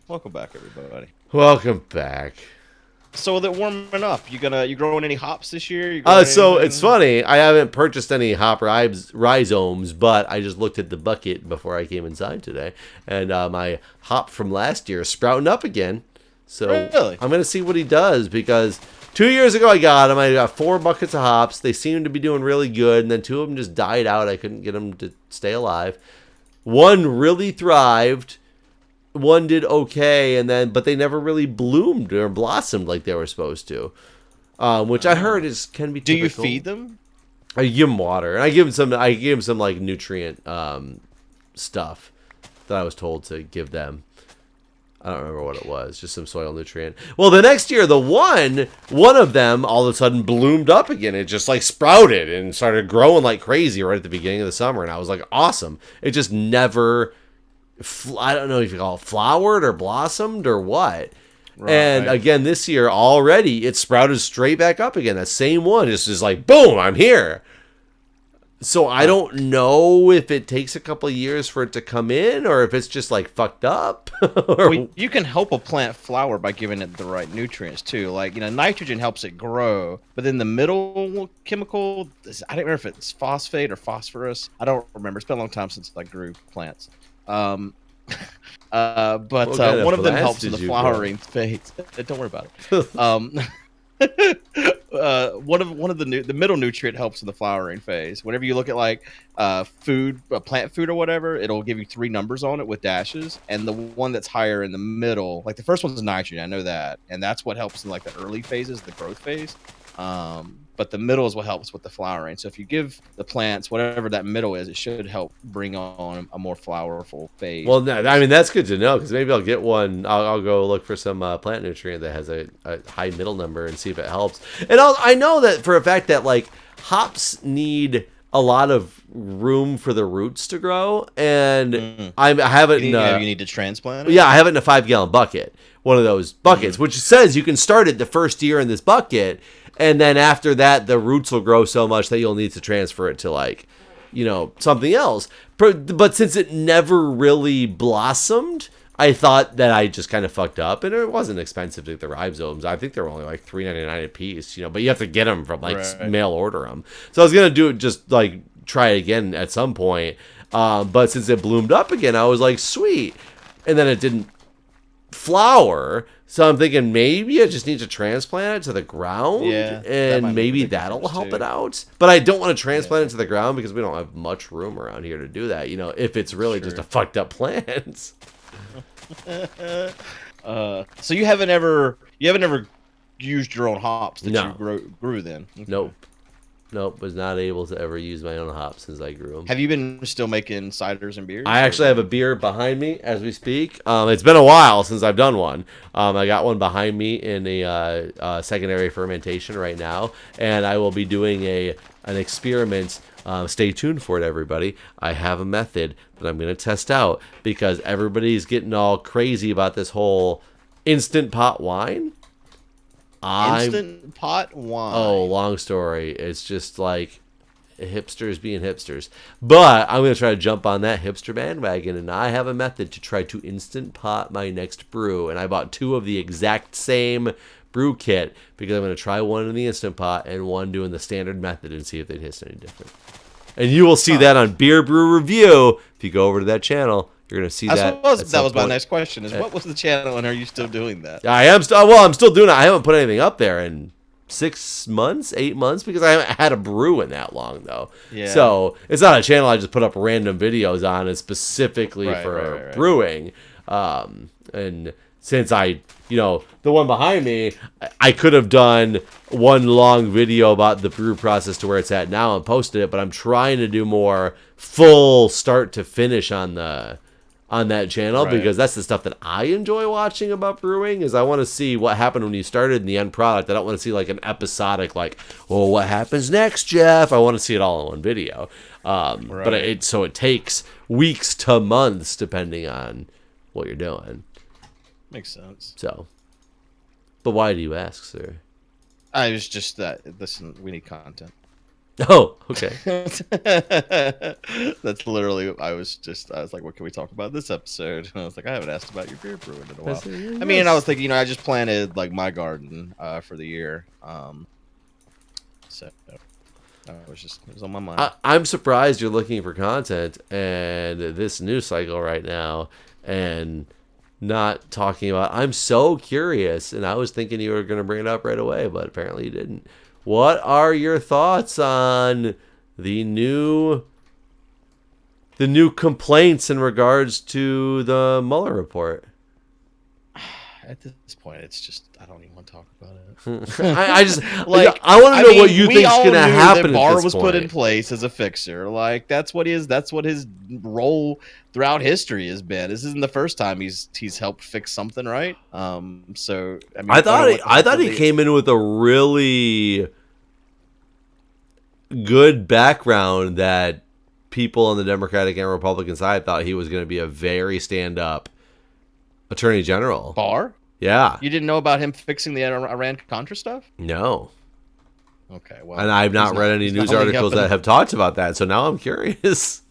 Welcome back, everybody. Welcome back. So with it warming up, you growing any hops this year? You growing So it's anything? funny. I haven't purchased any hop rhizomes, but I just looked at the bucket before I came inside today, and my hop from last year is sprouting up again. So Really? I'm gonna see what he does because 2 years ago I got him. I got 4 buckets of hops. They seemed to be doing really good, and then 2 of them just died out. I couldn't get them to stay alive. One really thrived. One did okay, and then but they never really bloomed or blossomed like they were supposed to, which I heard is can be Do you typical. feed them? I give him water, and I give him some. I give him some like nutrient stuff that I was told to give them. I don't remember what it was, just some soil nutrient. Well, the next year, the one of them all of a sudden bloomed up again. It just like sprouted and started growing like crazy right at the beginning of the summer, and I was like, awesome. It just never I don't know if you call it flowered or blossomed or what. And Right. again, this year already, it sprouted straight back up again. That same one just is like, boom, I'm here. So I don't know if it takes a couple of years for it to come in or if it's just like fucked up. Well, or, you can help a plant flower by giving it the right nutrients too. Like, nitrogen helps it grow, but then the middle chemical, I don't remember if it's phosphate or phosphorus. I don't remember. It's been a long time since I grew plants. Um, but what kind one of of them plants helps in did the you grow? flowering phase. Don't worry about it. One of the middle nutrient helps in the flowering phase. Whenever you look at like food, plant food or whatever, it'll give you 3 numbers on it with dashes, and the one that's higher in the middle, like the first one's nitrogen, I know that, and that's what helps in like the early phases, the growth phase. But the middle is what helps with the flowering. So if you give the plants whatever that middle is, it should help bring on a more flowerful phase. Well, no, I mean, that's good to know because maybe I'll get one. I'll go look for some plant nutrient that has a high middle number and see if it helps. And I know that for a fact that like hops need a lot of room for the roots to grow. And Mm. I have it You in need, you need to transplant it. yeah, I have it in a 5 gallon bucket, one of those buckets, Mm. which says you can start it the first year in this bucket, and then after that, the roots will grow so much that you'll need to transfer it to like, something else. But since it never really blossomed, I thought that I just kind of fucked up, and it wasn't expensive to get the ribosomes. I think they were only like $3.99 a piece, but you have to get them from like Right. mail order them. So I was gonna do it just like try it again at some point. But since it bloomed up again, I was like, sweet. And then it didn't flower. So I'm thinking maybe I just need to transplant it to the ground Yeah, that might and make a maybe big that'll difference help too. it out. But I don't want to transplant Yeah, it to the ground because we don't have much room around here to do that, if it's really just a sure. fucked up plant. So you haven't ever used your own hops that you No. grew then? Okay. Nope. Nope. Was not able to ever use my own hops since I grew them. Have you been still making ciders and I beers or actually have no? a beer behind me as we speak. It's been a while since I've done one. I got one behind me in a secondary fermentation right now, and I will be doing an experiment. Stay tuned for it, everybody. I have a method that I'm going to test out because everybody's getting all crazy about this whole instant pot wine. I Instant pot Oh, wine. long story. It's just like hipsters being hipsters. But I'm going to try to jump on that hipster bandwagon, and I have a method to try to instant pot my next brew. And I bought 2 of the exact same brew kit because I'm going to try one in the instant pot and one doing the standard method and see if they taste any different. And you will see Huh. that on Beer Brew Review. If you go over to that channel, you're going to see I that suppose at that some was my point. next question: is what was the channel, and are you still doing that? I am still well. I'm still doing it. I haven't put anything up there in 6 months, 8 months because I haven't had a brew in that long though. Yeah. So it's not a channel I just put up random videos on. It's specifically Right. Right. for Right. Right. brewing. And since the one behind me, I could have done one long video about the brew process to where it's at now and posted it, but I'm trying to do more full start to finish on that channel Right. because that's the stuff that I enjoy watching about brewing is I want to see what happened when you started in the end product. I don't want to see like an episodic like, well, what happens next, Jeff? I want to see it all in one video. But Right. it takes weeks to months depending on what you're doing. Makes sense. So, but why do you ask, sir? I was just that. Listen, we need content. Oh, okay. That's literally. I was like, what can we talk about this episode? And I was like, I haven't asked about your beer brewing in a while. I mean, I was thinking, I just planted like my garden for the year. So it was on my mind. I'm surprised you're looking for content and this news cycle right now and not talking about. I'm so curious, and I was thinking you were going to bring it up right away, but apparently you didn't. What are your thoughts on the new complaints in regards to the Mueller report? At this point, it's just I don't even want to talk about it. I just like I want to know what you think's going to happen. That Barr was put in place as a fixer. Like that's what his role throughout history has been. This isn't the first time he's helped fix something, right? So I mean, I thought he came in with a really good background that people on the Democratic and Republican side thought he was going to be a very stand-up Attorney General. Barr? Yeah. You didn't know about him fixing the Iran-Contra stuff? No. Okay, well... And I've not read any news articles that have talked about that, so now I'm curious.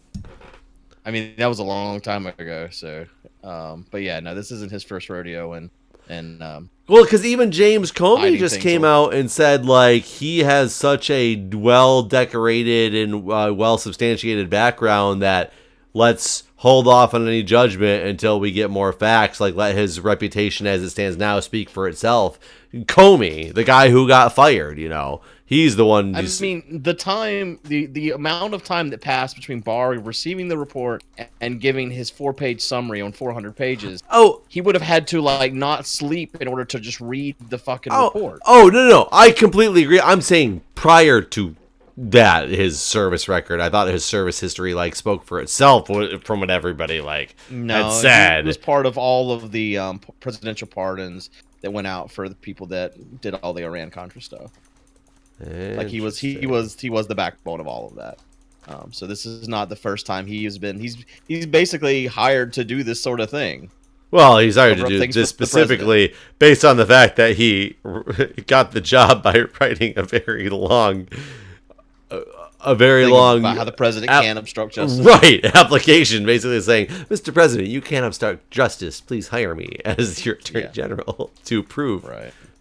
I mean, that was a long time ago, so... but yeah, no, this isn't his first rodeo, and well, because even James Comey just came out and said, like, he has such a well-decorated and well-substantiated background that let's hold off on any judgment until we get more facts. Like, let his reputation as it stands now speak for itself. Comey, the guy who got fired, he's the one. I mean, the amount of time that passed between Barr receiving the report and giving his 4-page summary on 400 pages. Oh, he would have had to like not sleep in order to just read the fucking report. Oh, no, I completely agree. I'm saying prior to that, his service record, I thought his service history like spoke for itself from what everybody had said. It was part of all of the presidential pardons that went out for the people that did all the Iran-Contra stuff. Like he was the backbone of all of that. So this is not the first time he's basically hired to do this sort of thing. Well, he's hired to do this specifically based on the fact that he got the job by writing a very long about how the president can't obstruct justice. Right, application basically saying, Mr. President, you can't obstruct justice. Please hire me as your Attorney General to prove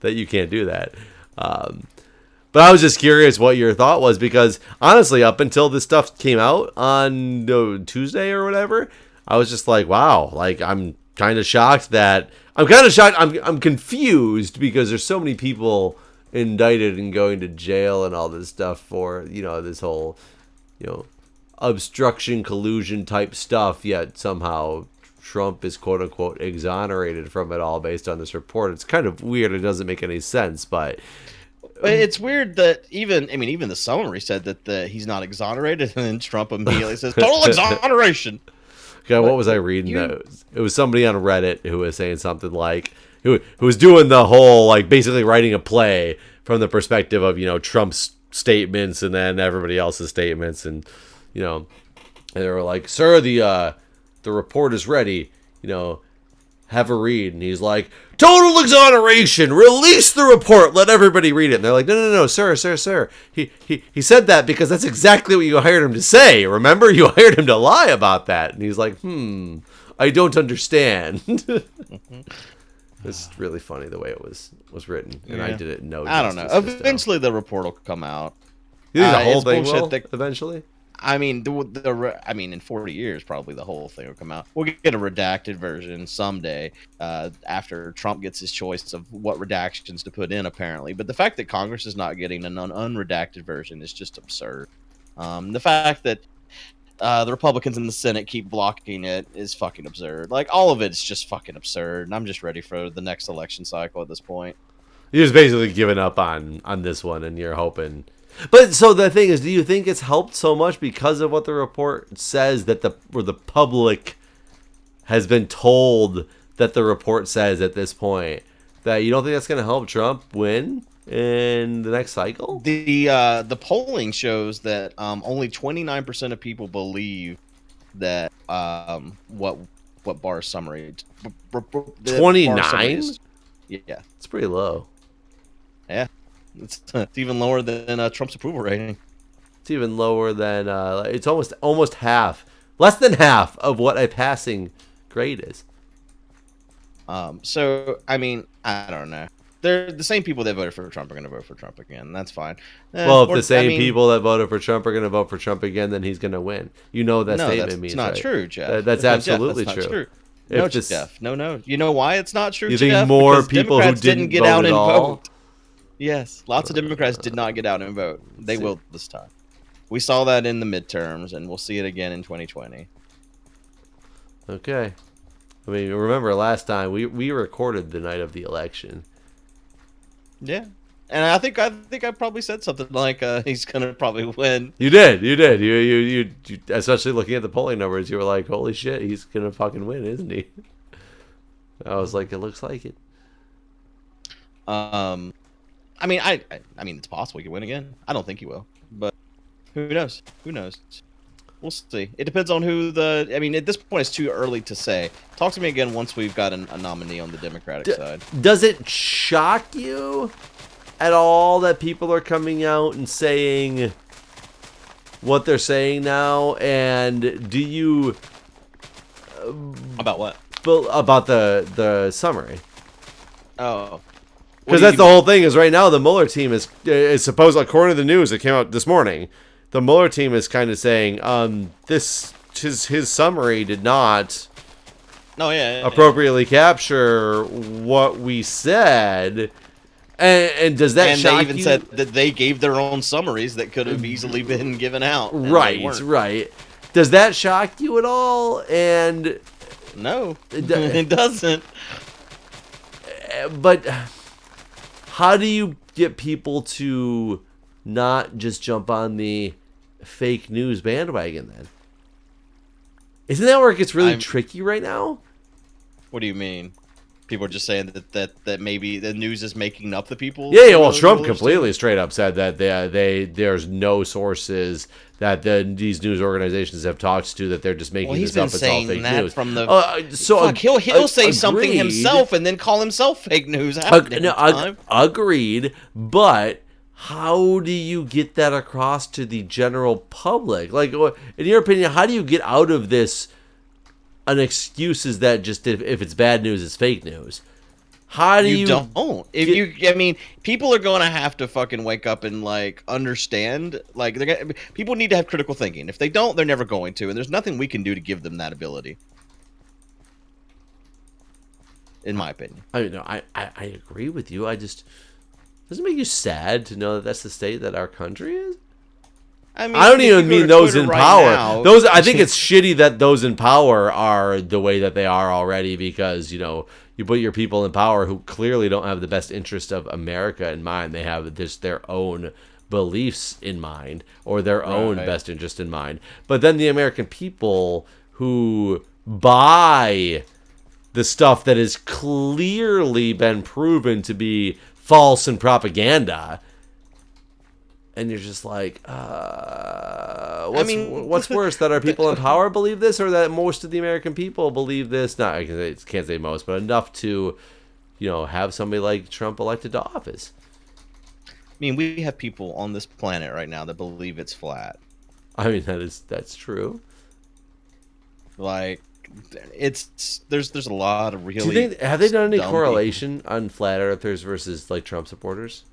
that you can't do that. But I was just curious what your thought was, because honestly, up until this stuff came out on Tuesday or whatever, I was just like, wow, like I'm kind of shocked. I'm confused because there's so many people indicted and going to jail and all this stuff for, this whole, obstruction, collusion type stuff, yet somehow Trump is quote unquote exonerated from it all based on this report. It's kind of weird. It doesn't make any sense, but it's weird that even the summary said that he's not exonerated, and then Trump immediately says total exoneration. God, what was I reading? It was somebody on Reddit who was saying something like, who was doing the whole, like, basically writing a play from the perspective of, Trump's statements and then everybody else's statements. And, and they were like, sir, the report is ready, have a read. And he's like, total exoneration, release the report, let everybody read it. And they're like, no, sir. He said that because that's exactly what you hired him to say. Remember, you hired him to lie about that. And he's like, I don't understand. It's really funny the way it was written, and I didn't know. I don't know. Eventually, the report will come out. You think the whole thing will eventually? I mean, in 40 years, probably the whole thing will come out. We'll get a redacted version someday after Trump gets his choice of what redactions to put in, apparently. But the fact that Congress is not getting an unredacted version is just absurd. The fact that the Republicans in the Senate keep blocking it is fucking absurd. Like, all of it is just fucking absurd. And I'm just ready for the next election cycle at this point. You're just basically giving up on this one, and you're hoping. But so the thing is, do you think it's helped so much because of what the report says that the public has been told that the report says at this point, that you don't think that's going to help Trump win in the next cycle? The polling shows that only 29% of people believe that what Barr's summary 29? Yeah, it's pretty low. Yeah, it's even lower than Trump's approval rating. It's even lower than it's almost half, less than half of what a passing grade is. So I mean, I don't know. They're the same people that voted for Trump are going to vote for Trump again. That's fine. Well, if Or the same I mean, people that voted for Trump are going to vote for Trump again, then he's going to win. You know what that no, statement that's means, not right? true, Jeff. That's No, absolutely Jeff, that's not true. true. No, If this, Jeff. No. You know why it's not true, you think Jeff? more Because people who Democrats didn't get vote out at and all? vote. Yes, lots of Democrats did not get out and vote. They See. will this time. We saw that in the midterms, and we'll see it again in 2020. Okay. I mean, remember last time we recorded the night of the election. Yeah, and I think I probably said something like he's gonna probably win. You did. You especially looking at the polling numbers, you were like, "Holy shit, he's gonna fucking win, isn't he?" I was like, "It looks like it." I mean, I mean, it's possible he could win again. I don't think he will, but who knows? Who knows? We'll see. It depends on who the. I mean, at this point, it's too early to say. Talk to me again once we've got a nominee on the Democratic side. Does it shock you at all that people are coming out and saying what they're saying now? And do you About what? about the summary? Oh, Because that's the whole thing. Is right now the Muller team is supposed, according to the news that came out this morning, the Muller team is kind of saying his summary did not appropriately capture what we said. And does that shock you? And they even said that they gave their own summaries that could have easily been given out. Right. Does that shock you at all? And no, it doesn't. But how do you get people to not just jump on the fake news bandwagon then? Isn't that where it gets really tricky right now? What do you mean? People are just saying that maybe the news is making up the people. Yeah. Well, Trump completely straight up said that there's no sources that these news organizations have talked to, that they're just making this up. It's all fake news. From the he'll say something himself and then call himself fake news. Agreed, but how do you get that across to the general public? Like, in your opinion, how do you get out of this? An excuse is that just if it's bad news, it's fake news. How do you don't? I mean, people are going to have to fucking wake up and like understand. Like, people need to have critical thinking. If they don't, they're never going to, and there's nothing we can do to give them that ability. In my opinion, I agree with you. Doesn't it make you sad to know that that's the state that our country is? I don't even mean those in power. I think it's shitty that those in power are the way that they are already, because you put your people in power who clearly don't have the best interest of America in mind. They have just their own beliefs in mind, or their own best interest in mind. But then the American people who buy the stuff that has clearly been proven to be false and propaganda. And you're just like, what's worse, that our people in power believe this, or that most of the American people believe this? Not, I can't say most, but enough to, have somebody like Trump elected to office. I mean, we have people on this planet right now that believe it's flat. I mean, that's true. Like, there's a lot of really. Have they done any correlation on flat earthers versus like Trump supporters?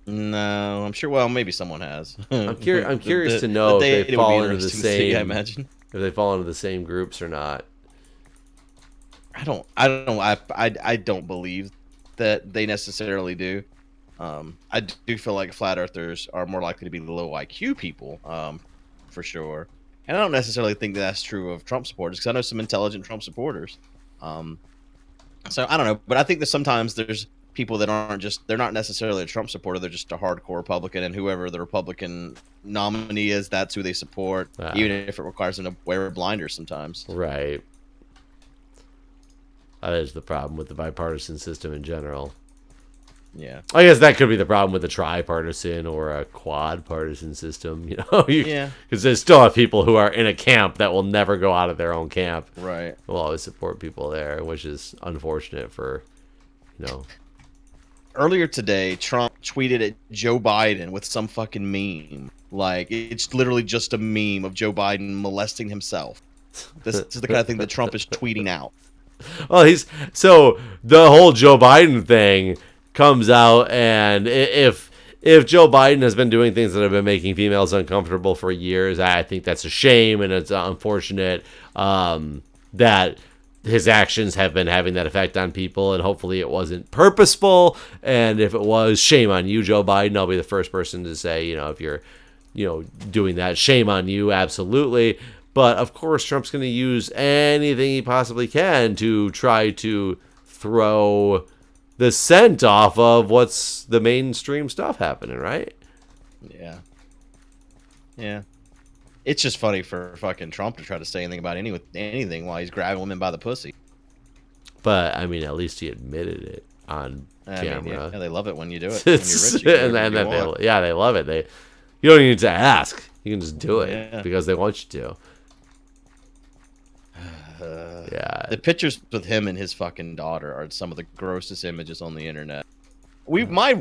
No, I'm sure. Well, maybe someone has. I'm curious to know if they fall into the same. I imagine if they fall into the same groups or not. I don't believe that they necessarily do. I do feel like flat earthers are more likely to be low IQ people, for sure. And I don't necessarily think that's true of Trump supporters, because I know some intelligent Trump supporters. So I don't know, but I think that sometimes there's people that they're not necessarily a Trump supporter, they're just a hardcore Republican, and whoever the Republican nominee is, that's who they support, even if it requires them to wear blinders sometimes. Right. That is the problem with the bipartisan system in general. Yeah. I guess that could be the problem with a tripartisan or a quad-partisan system, Yeah. Because there's still have people who are in a camp that will never go out of their own camp. Right. Will always support people there, which is unfortunate for, earlier today, Trump tweeted at Joe Biden with some fucking meme. Like, it's literally just a meme of Joe Biden molesting himself. This is the kind of thing that Trump is tweeting out. Well, so the whole Joe Biden thing comes out, and if Joe Biden has been doing things that have been making females uncomfortable for years, I think that's a shame, and it's unfortunate that his actions have been having that effect on people, and hopefully it wasn't purposeful. And if it was, shame on you, Joe Biden. I'll be the first person to say, if you're, doing that, shame on you, absolutely. But of course, Trump's going to use anything he possibly can to try to throw the scent off of what's the mainstream stuff happening, right? Yeah. Yeah. It's just funny for fucking Trump to try to say anything about anything while he's grabbing women by the pussy. But, I mean, at least he admitted it on camera. Yeah, they love it when you do it. When you're rich, they love it. You don't need to ask. You can just do it because they want you to. Yeah. The pictures with him and his fucking daughter are some of the grossest images on the internet. My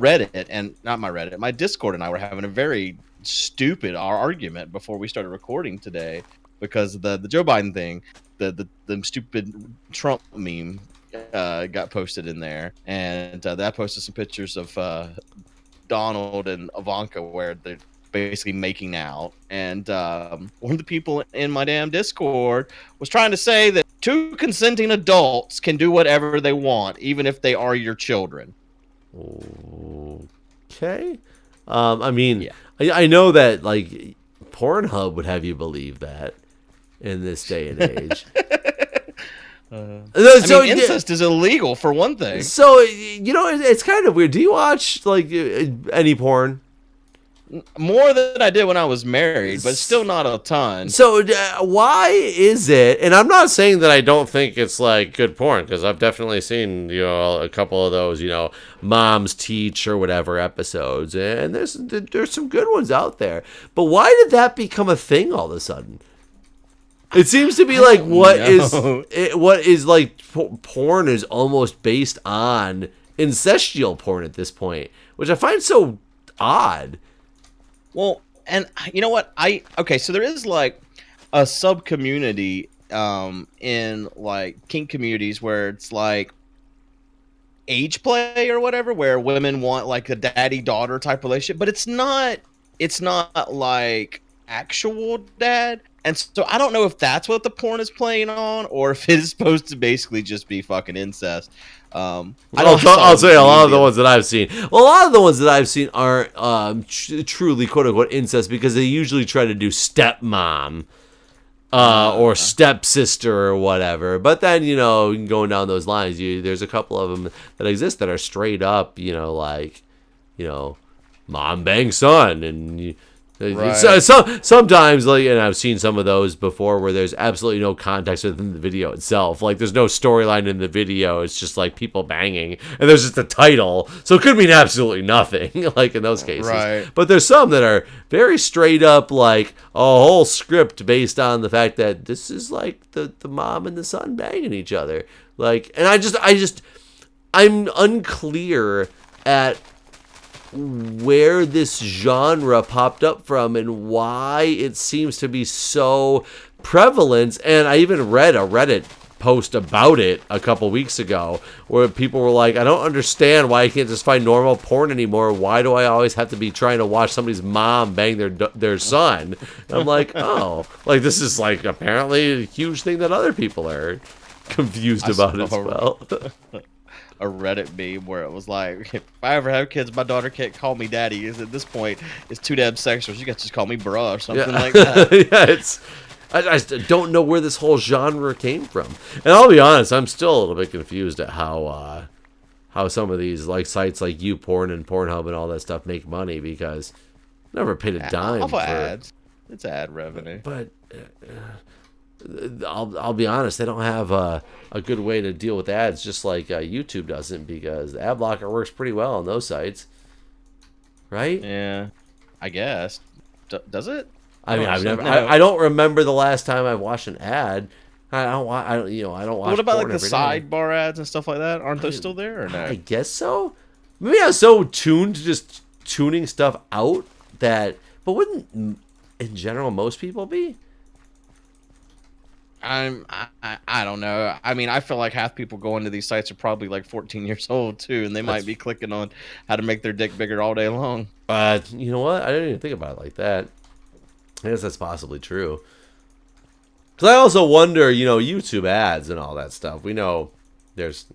Discord and I were having a very stupid argument before we started recording today because the Joe Biden thing, the stupid Trump meme got posted in there, and that posted some pictures of Donald and Ivanka where they're basically making out, and one of the people in my damn Discord was trying to say that two consenting adults can do whatever they want, even if they are your children. Okay. I mean, I know that like Pornhub would have you believe that in this day and age. Incest is illegal for one thing. So it's kind of weird. Do you watch like any porn? More than I did when I was married, but still not a ton. So why is it? And I'm not saying that I don't think it's like good porn, because I've definitely seen a couple of those Moms Teach or whatever episodes, and there's some good ones out there. But why did that become a thing all of a sudden? It seems to be like what is like porn is almost based on incestual porn at this point, which I find so odd. Well, and you know what? So there is like a sub community in like kink communities where it's like age play or whatever, where women want like a daddy-daughter type relationship, but it's not like actual dad. And so I don't know if that's what the porn is playing on, or if it is supposed to basically just be fucking incest. I'll say a lot of the ones that I've seen. Well, a lot of the ones that I've seen aren't truly quote unquote incest, because they usually try to do stepmom or stepsister or whatever. But then going down those lines, there's a couple of them that exist that are straight up, mom bang son, and. Right. Sometimes, like, and I've seen some of those before where there's absolutely no context within the video itself. Like, there's no storyline in the video. It's just like people banging, and there's just a title, so it could mean absolutely nothing. Like in those cases, right? But there's some that are very straight up, like a whole script based on the fact that this is like the mom and the son banging each other. Like, and I'm unclear at where this genre popped up from and why it seems to be so prevalent. And I even read a Reddit post about it a couple weeks ago where people were like, I don't understand why I can't just find normal porn anymore. Why do I always have to be trying to watch somebody's mom bang their son? And I'm like, oh, like this is like apparently a huge thing that other people are confused about as well. A Reddit meme where it was like, if I ever have kids, my daughter can't call me daddy. At this point, it's too damn sexual. She got to just call me bruh or something like that. I don't know where this whole genre came from. And I'll be honest, I'm still a little bit confused at how some of these like sites like YouPorn and Pornhub and all that stuff make money, because I never paid a dime for ads. It's ad revenue. But I'll be honest, they don't have a good way to deal with ads, just like YouTube doesn't, because the ad blocker works pretty well on those sites, right? Yeah, I guess. Does it? I mean, I don't remember the last time I watched an ad. I don't watch. What about like the sidebar ads and stuff like that? Aren't those still there or no? I guess so. maybe I'm so tuned to just tuning stuff out that, but wouldn't in general most people be? I don't know. I mean, I feel like half people going to these sites are probably like 14 years old too, and they might be clicking on how to make their dick bigger all day long. You know what? I didn't even think about it like that. I guess that's possibly true. Because I also wonder, you know, YouTube ads and all that stuff. We know there's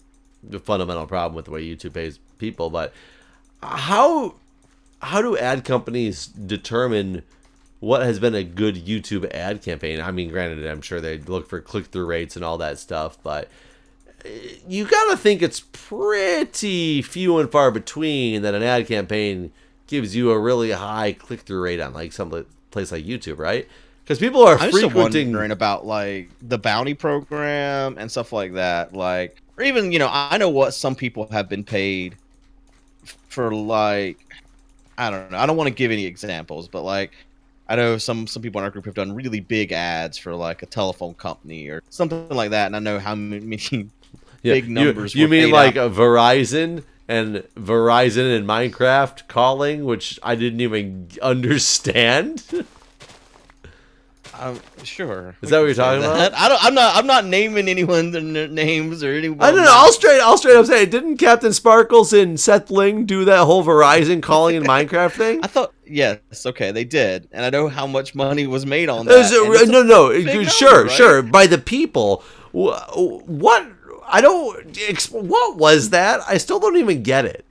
a fundamental problem with the way YouTube pays people, but how do ad companies determine what has been a good YouTube ad campaign? I mean, granted, I'm sure they look for click-through rates and all that stuff, but you gotta think it's pretty few and far between that an ad campaign gives you a really high click-through rate on like some place like YouTube, right? Because people are I'm frequenting. still wondering about like the bounty program and stuff like that, like, or even, you know, I know what some people have been paid for, like, I don't know. I don't want to give any examples, but like, I know some people in our group have done really big ads for like a telephone company or something like that, and I know how many big numbers. You mean like out. a Verizon and Minecraft calling, which I didn't even understand? Sure. Is that what you're talking about? I'm not naming anyone their names or anyone. I don't know. I'll straight up say, didn't Captain Sparkles and Seth Bling do that whole Verizon calling in Minecraft thing? I thought, yes, okay, they did, and I know how much money was made on that. No, sure, by the people. What? What was that? I still don't even get it.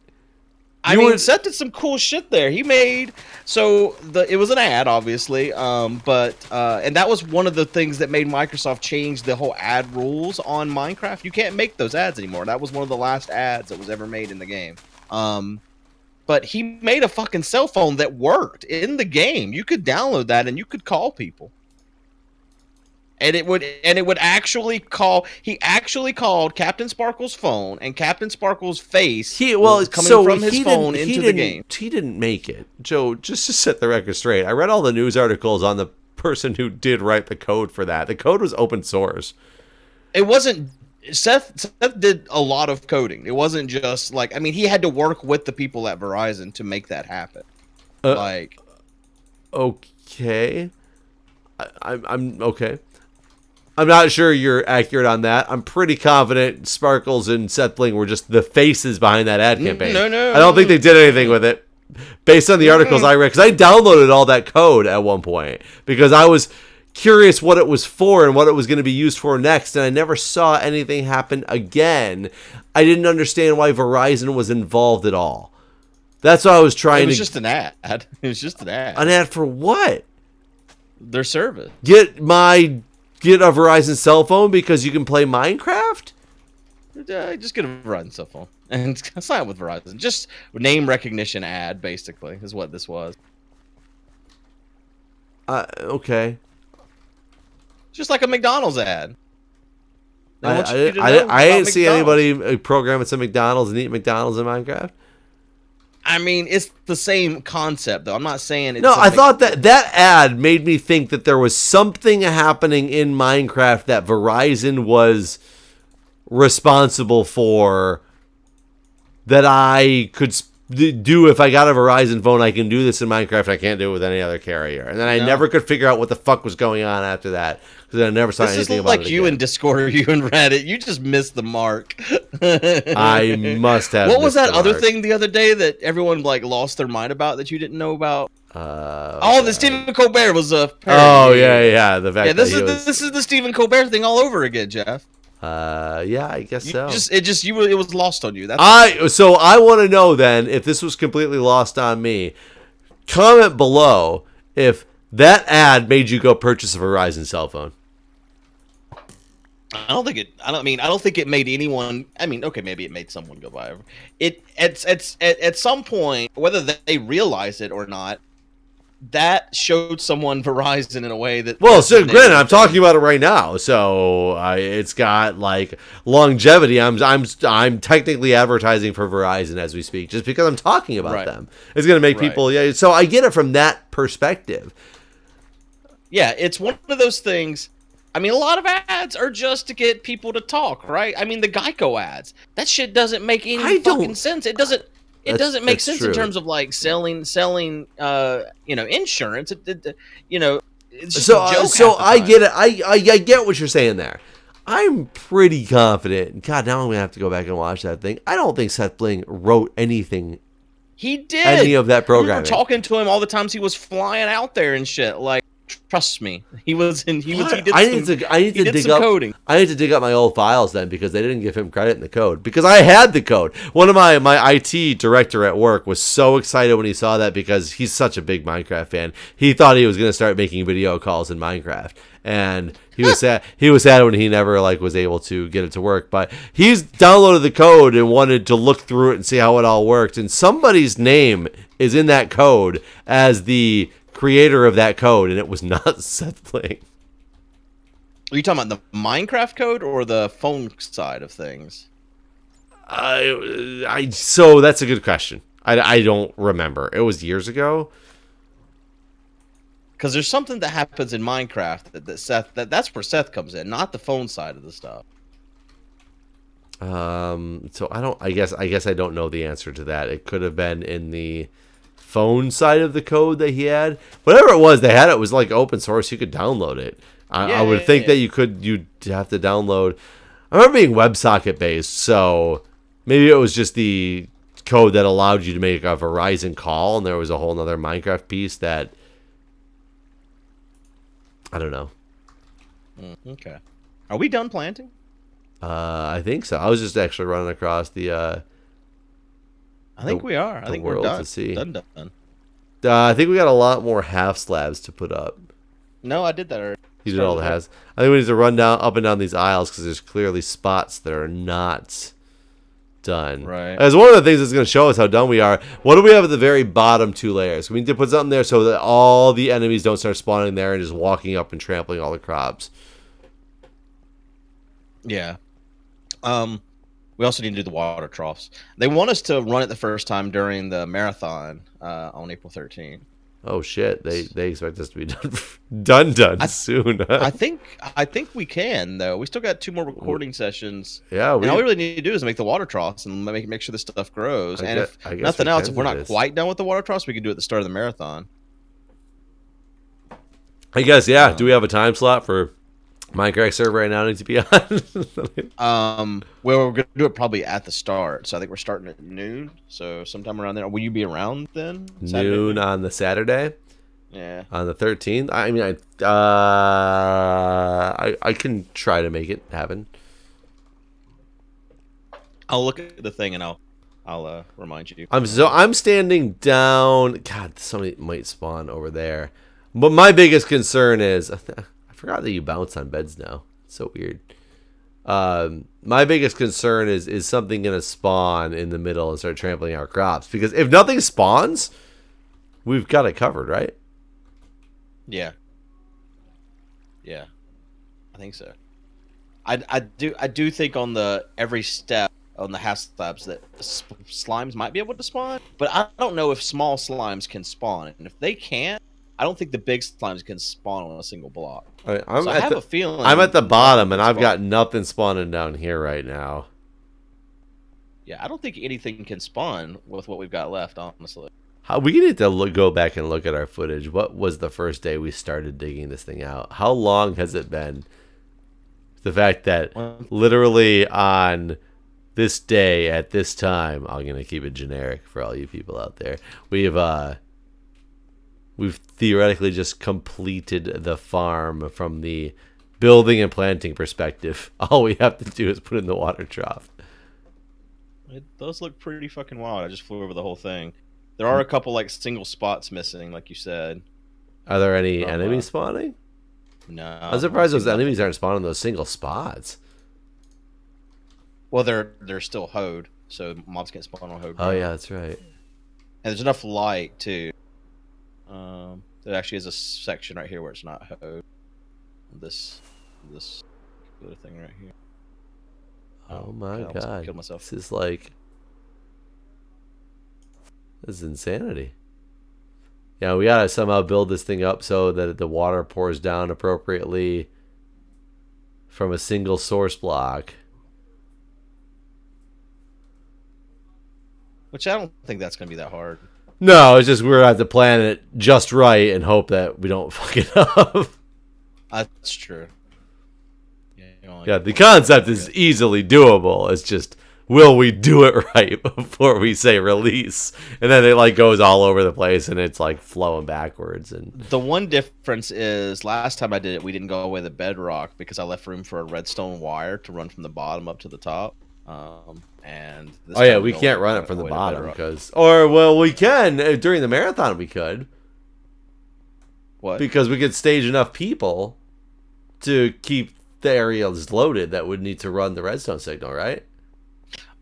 Seth did some cool shit there. He made it was an ad, obviously, but and that was one of the things that made Microsoft change the whole ad rules on Minecraft. You can't make those ads anymore. That was one of the last ads that was ever made in the game. But he made a fucking cell phone that worked in the game. You could download that and you could call people. And it would actually call. He actually called Captain Sparkle's phone, and Captain Sparkle's face was coming from his phone into the game. He didn't make it, Joe. Just to set the record straight, I read all the news articles on the person who did write the code for that. The code was open source. It wasn't. Seth did a lot of coding. It wasn't just like, I mean, he had to work with the people at Verizon to make that happen. Okay, I'm okay. I'm not sure you're accurate on that. I'm pretty confident Sparkles and Seth Bling were just the faces behind that ad campaign. No. I don't think they did anything with it. Based on the articles I read, because I downloaded all that code at one point because I was curious what it was for and what it was going to be used for next, and I never saw anything happen again. I didn't understand why Verizon was involved at all. That's what I was trying to... It was just an ad. It was just an ad. An ad for what? Their service. Get a Verizon cell phone because you can play Minecraft? Just get a Verizon cell phone and sign up with Verizon. Just name recognition ad, basically, is what this was. Okay. Just like a McDonald's ad. I didn't see anybody programming some McDonald's and eat McDonald's in Minecraft. I mean, it's the same concept, though. I'm not saying it's... No, I thought that ad made me think that there was something happening in Minecraft that Verizon was responsible for that I could do. If I got a Verizon phone, I can do this in Minecraft. I can't do it with any other carrier. And then I never could figure out what the fuck was going on after that because I never saw anything about it. This is like you in Discord or you in Reddit. You just missed the mark. I must have. What was that other thing the other day that everyone like lost their mind about that you didn't know about? The Stephen Colbert was a parody. Oh yeah. The fact this is the Stephen Colbert thing all over again, Jeff. Yeah, I guess so. It was lost on you. So I want to know then if this was completely lost on me. Comment below if that ad made you go purchase a Verizon cell phone. I don't think it made anyone. I mean, okay, maybe it made someone go buy it. At some point, whether they realize it or not, that showed someone Verizon in a way that... Well, so granted, I'm talking about it right now, so it's got like longevity. I'm technically advertising for Verizon as we speak, just because I'm talking about them. It's going to make people... Yeah, so I get it from that perspective. Yeah, it's one of those things... I mean, a lot of ads are just to get people to talk, right? I mean, the Geico ads. That shit doesn't make any fucking sense. It it doesn't make sense true. in terms of like selling insurance. It's just a joke. So I get it. I get what you're saying there. I'm pretty confident. God, now I'm gonna have to go back and watch that thing. I don't think Seth Bling wrote anything. He did any of that programming. I remember talking to him all the times he was flying out there and shit. Like, trust me, he did some coding. I need to dig up my old files then, because they didn't give him credit in the code, because I had the code. One of my IT director at work was so excited when he saw that, because he's such a big Minecraft fan. He thought he was going to start making video calls in Minecraft, and he was sad. He was sad when he never was able to get it to work. But he's downloaded the code and wanted to look through it and see how it all worked. And somebody's name is in that code as the creator of that code, and it was not Seth Bling. Are you talking about the Minecraft code or the phone side of things? So that's a good question. I don't remember. It was years ago. Because there's something that happens in Minecraft that's where Seth comes in, not the phone side of the stuff. So I guess I don't know the answer to that. It could have been in the phone side of the code that he had. Whatever it was, it was like open source. You could download it. I would think that you'd have to download. I remember being WebSocket based, so maybe it was just the code that allowed you to make a Verizon call, and there was a whole other Minecraft piece that I don't know. Okay. Are we done planting? I think so. I was just actually running across the I think we are. I think we're done. To see. Done. I think we got a lot more half slabs to put up. No, I did that already. You did all the halves. I think we need to run up and down these aisles, because there's clearly spots that are not done. Right. As one of the things that's going to show us how done we are, what do we have at the very bottom 2 layers? We need to put something there so that all the enemies don't start spawning there and just walking up and trampling all the crops. Yeah. We also need to do the water troughs. They want us to run it the first time during the marathon on April 13th. Oh shit! They expect us to be done soon. Huh? I think we can, though. We still got 2 more recording sessions. Yeah, and all we really need to do is make the water troughs and make sure this stuff grows. If nothing else, if we're not quite done with the water troughs, we can do it at the start of the marathon. I guess, yeah. Do we have a time slot for Minecraft server right now needs to be on? Well, we're gonna do it probably at the start. So I think we're starting at noon. So sometime around there. Will you be around then? Noon on the Saturday. Yeah. On the 13th. I mean, I can try to make it happen. I'll look at the thing and I'll remind you. I'm standing down. God, somebody might spawn over there. But my biggest concern is I forgot that you bounce on beds now. It's so weird. My biggest concern is something going to spawn in the middle and start trampling our crops. Because if nothing spawns, we've got it covered, right? Yeah. Yeah. I think so. I do think on every step on the half slabs that slimes might be able to spawn. But I don't know if small slimes can spawn. And if they can't, I don't think the big slimes can spawn on a single block. I have a feeling I'm at the bottom, and I've got nothing spawning down here right now. Yeah, I don't think anything can spawn with what we've got left, honestly. We need to go back and look at our footage. What was the first day we started digging this thing out? How long has it been? The fact that literally on this day at this time, I'm going to keep it generic for all you people out there, We've theoretically just completed the farm from the building and planting perspective. All we have to do is put in the water trough. It does look pretty fucking wild. I just flew over the whole thing. There are a couple single spots missing, like you said. Are there any enemies spawning? No. I'm surprised those enemies aren't spawning those single spots. Well, they're still hoed, so mobs can't spawn on hoed. Oh yeah, that's right. And there's enough light too. There actually is a section right here where it's not hoed. This little thing right here. Oh my god! Killed myself. This is insanity. Yeah, we gotta somehow build this thing up so that the water pours down appropriately from a single source block. Which I don't think that's going to be that hard. No, it's just we're gonna have to plan it just right and hope that we don't fuck it up. That's true. Yeah, Yeah, the concept is easily doable. It's just, will we do it right before we say release? And then it like goes all over the place and it's like flowing backwards. And the one difference is last time I did it, we didn't go away the bedrock because I left room for a redstone wire to run from the bottom up to the top. And this oh yeah, time we go can't run away it from the the bottom bedrock. because, or well, we can during the marathon. We could. What? Because we could stage enough people to keep the areas loaded that would need to run the redstone signal, right?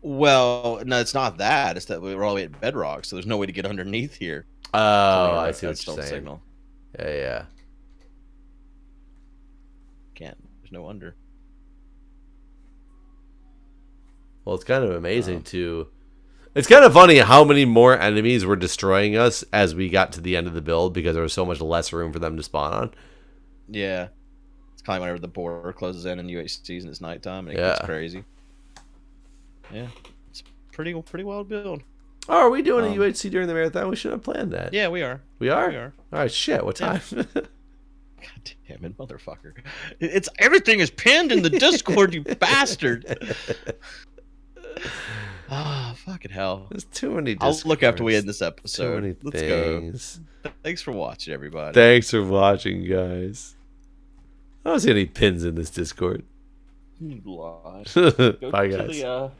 Well, no, it's not that. It's that we're all the way at bedrock, so there's no way to get underneath here. Oh, I see what you're saying. Signal. Yeah. Can't. There's no under. Well, it's kind of amazing too. It's kind of funny how many more enemies were destroying us as we got to the end of the build because there was so much less room for them to spawn on. Yeah. It's kind of whenever the border closes in UHCs and it's nighttime and it gets crazy. Yeah. It's pretty wild build. Oh, are we doing a UHC during the marathon? We should have planned that. Yeah, we are. We are? We are. All right, shit. What time? Yeah. God damn it, motherfucker. It's everything is pinned in the Discord, you bastard. Ah, fucking hell. There's too many Discords. I'll look after we end this episode. Too many Let's things. go. Thanks for watching, everybody. Thanks for watching, guys. I don't see any pins in this Discord. You lie. Bye, guys. To the,